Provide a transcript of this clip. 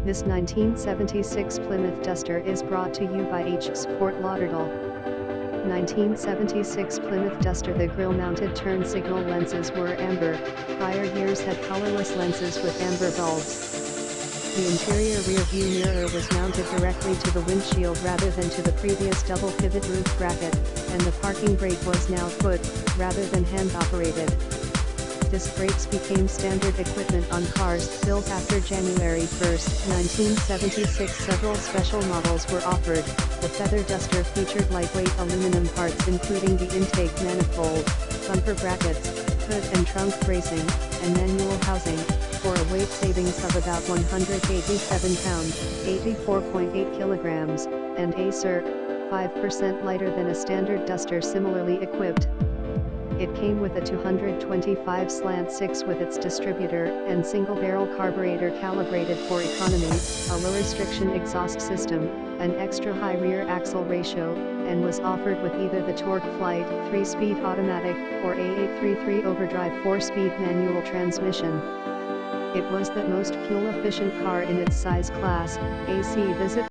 This 1976 Plymouth Duster is brought to you by HCSFortLauderdale. 1976 Plymouth Duster. The grille-mounted turn signal lenses were amber. Prior years had colorless lenses with amber bulbs. The interior rear-view mirror was mounted directly to the windshield rather than to the previous double pivot roof bracket, and the parking brake was now foot, rather than hand-operated. Disc brakes became standard equipment on cars built after January 1, 1976. Several special models were offered. The Feather Duster featured lightweight aluminum parts including the intake manifold, bumper brackets, hood and trunk bracing, and manual housing, for a weight savings of about 187 pounds, 84.8 kilograms, and a circ. 5% lighter than a standard Duster similarly equipped. It came with a 225/6 with its distributor and single-barrel carburetor calibrated for economy, a low-restriction exhaust system, an extra-high rear axle ratio, and was offered with either the Torque Flight 3-speed automatic or A833 overdrive 4-speed manual transmission. It was the most fuel-efficient car in its size class. AC Visit